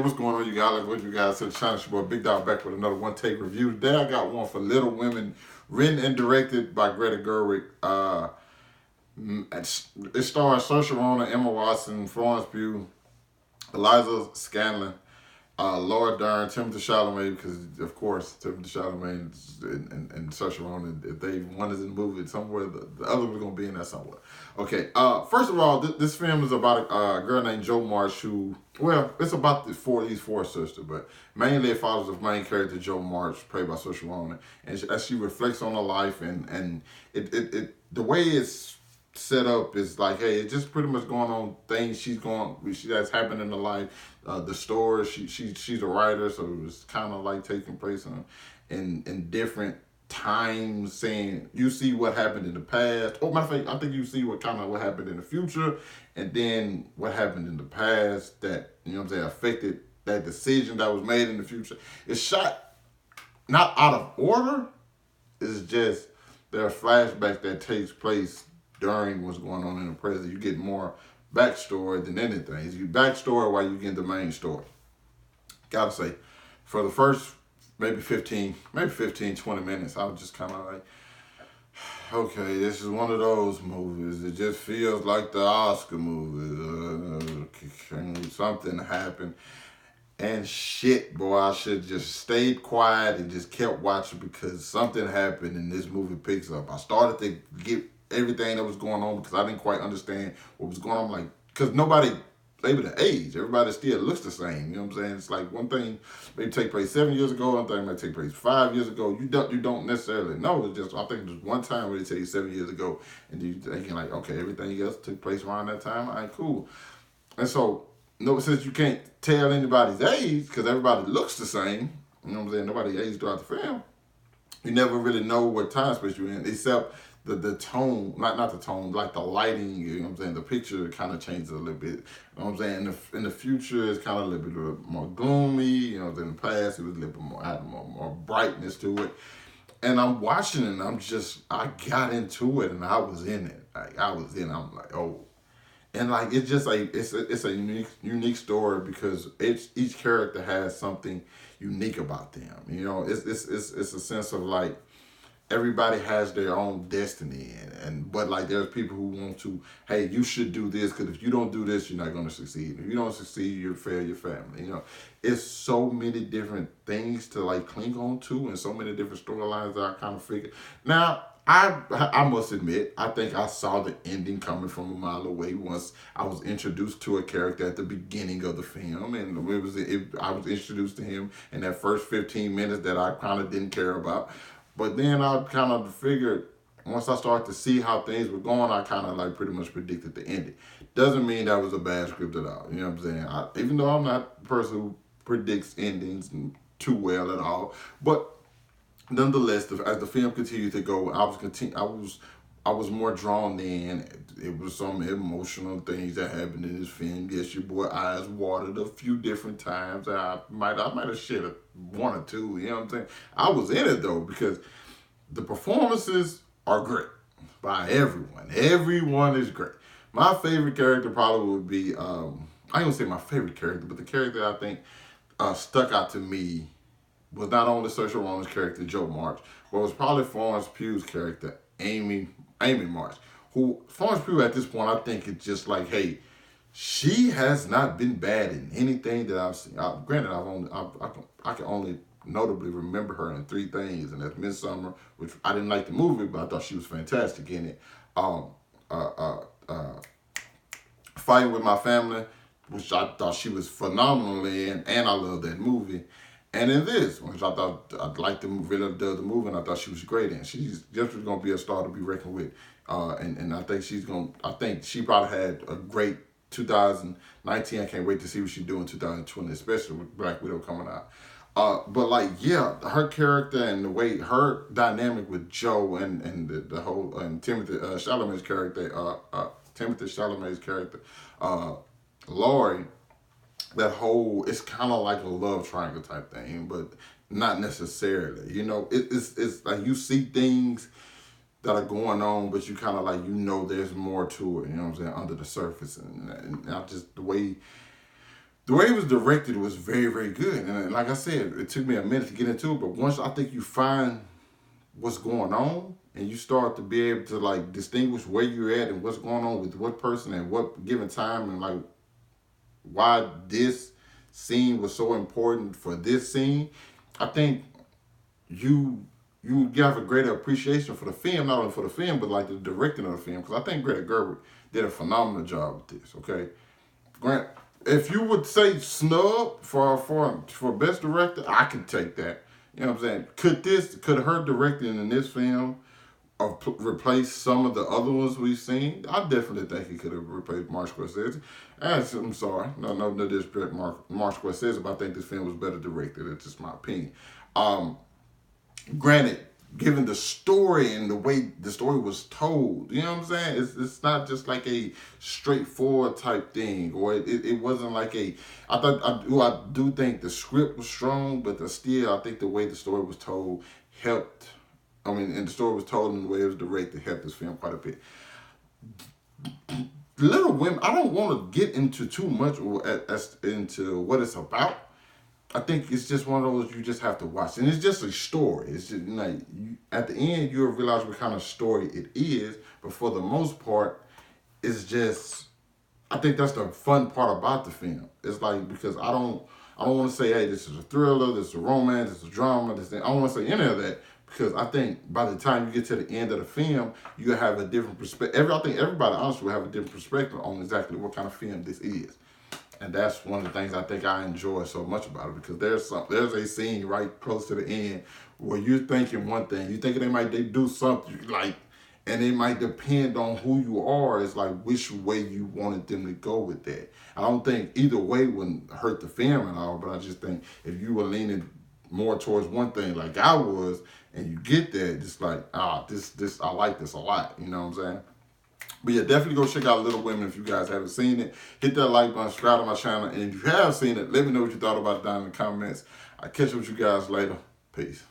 what's going on, you guys? Like, what you guys to the channel? It's your boy Big Dog back with another one take review. Today I got one for Little Women, written and directed by Greta Gerwig. It stars Saoirse Ronan, Emma Watson, Florence Pugh, Eliza Scanlon, Laura Dern, Timothy Chalamet, because of course Timothy Chalamet and Saoirse Ronan, if they one is in the movie somewhere, the other one's gonna be in there somewhere. Okay, first of all, this film is about a girl named Jo March who, well, it's about these four sisters, but mainly it follows the main character Jo March, played by Saoirse Ronan, and as she reflects on her life and the way it's set up is like, hey, it's just pretty much going on things that's happened in her life. The story, she's a writer, so it was kind of like taking place in different times, saying you see what happened in the past. Oh, matter of fact, I think you see what happened in the future, and then what happened in the past that, you know what I'm saying, affected that decision that was made in the future. It's shot not out of order. It's just there are flashbacks that takes place during what's going on in the present. You get more backstory than anything. You backstory while you get the main story. Gotta say, for the first maybe 15, 20 minutes, I was just kind of like, okay, this is one of those movies. It just feels like the Oscar movies. Something happened. And shit, boy, I should have just stayed quiet and just kept watching because something happened and this movie picks up. I started to get everything that was going on because I didn't quite understand what was going on. Like, because nobody able to age. Everybody still looks the same. You know what I'm saying? It's like one thing may take place 7 years ago, one thing may take place 5 years ago. You don't necessarily know. It's just, I think there's one time where they tell you 7 years ago and you thinking like, okay, everything else took place around that time. All right, cool. And so, no, since you can't tell anybody's age because everybody looks the same, you know what I'm saying? Nobody aged throughout the film. You never really know what time space you're in, except the tone, not the tone, like the lighting, you know what I'm saying? The picture kind of changes a little bit. You know what I'm saying? In the future, it's kind of a little bit more gloomy. You know, in the past, it was a little bit more, had more brightness to it. And I'm watching it, and I got into it, and I was in it. Like, I'm like, oh. And like, it's just like, it's a unique story because each character has something unique about them. You know, it's a sense of like, everybody has their own destiny, but like there's people who want to, hey, you should do this because if you don't do this, you're not going to succeed. If you don't succeed, you'll fail your family. You know, it's so many different things to like cling on to, and so many different storylines that I kind of figured. Now, I must admit, I think I saw the ending coming from a mile away once I was introduced to a character at the beginning of the film, and I was introduced to him in that first 15 minutes that I kind of didn't care about. But then I kind of figured, once I started to see how things were going, I kind of like pretty much predicted the ending. Doesn't mean that was a bad script at all. You know what I'm saying? Even though I'm not the person who predicts endings too well at all, but nonetheless, as the film continued to go, I was more drawn in. It was some emotional things that happened in this film. Yes, your boy eyes watered a few different times. I might have shed one or two. You know what I'm saying? I was in it though because the performances are great by everyone. Everyone is great. My favorite character probably would be I ain't gonna say my favorite character, but the character I think stuck out to me was not only Saoirse Ronan's character, Jo March, but it was probably Florence Pugh's character, Amy March. Who, Florence Pugh at this point, I think it's just like, hey, she has not been bad in anything that I've seen. Granted, I can only notably remember her in three things, and that's Midsummer, which I didn't like the movie, but I thought she was fantastic in it. Fighting with My Family, which I thought she was phenomenal in, and I love that movie. And in this, which I thought I liked the movie, and I thought she was great in. She's just going to be a star to be reckoned with, and I think I think she probably had a great 2019. I can't wait to see what she do in 2020, especially with Black Widow coming out. But like, yeah, her character and the way her dynamic with Joe and the whole and Timothy Chalamet's character, Laurie. That whole, it's kind of like a love triangle type thing, but not necessarily. You know, it's like you see things that are going on, but you kind of like, you know, there's more to it, you know what I'm saying, under the surface. And I just, the way the way it was directed was very, very good. And like I said, it took me a minute to get into it, but once I think you find what's going on and you start to be able to like distinguish where you're at and what's going on with what person and what given time and like why this scene was so important for this scene, I think you you have a greater appreciation for the film, not only for the film, but like the directing of the film. Because I think Greta Gerwig did a phenomenal job with this. Okay, Grant, if you would say snub for best director, I can take that. You know what I'm saying? Could her directing in this film replace some of the other ones we've seen? I definitely think he could have replaced Martin Scorsese. I'm sorry, no disrespect, Martin Scorsese, but I think this film was better directed. That's just my opinion. Granted, given the story and the way the story was told, you know what I'm saying? It's not just like a straightforward type thing, or it wasn't like a. I do think the script was strong, but I think the way the story was told helped. I mean, and the story was told in the way it was directed helped this film quite a bit. Little Women, I don't want to get into too much as into what it's about. I think it's just one of those you just have to watch, and it's just a story. It's just like at the end you'll realize what kind of story it is, but for the most part, it's just. I think that's the fun part about the film. It's like because I don't want to say, hey, this is a thriller, this is a romance, this is a drama, this thing. I don't want to say any of that because I think by the time you get to the end of the film, you have a different perspective. I think everybody honestly will have a different perspective on exactly what kind of film this is. And that's one of the things I think I enjoy so much about it because there's a scene right close to the end where you're thinking one thing, you thinking they do something like, and it might depend on who you are. It's like which way you wanted them to go with that. I don't think either way wouldn't hurt the film at all, but I just think if you were leaning more towards one thing like I was, and you get that, it's like this I like this a lot. You know what I'm saying? But yeah, definitely go check out Little Women if you guys haven't seen it. Hit that like button, subscribe to my channel, and if you have seen it, let me know what you thought about it down in the comments. I'll catch up with you guys later. Peace.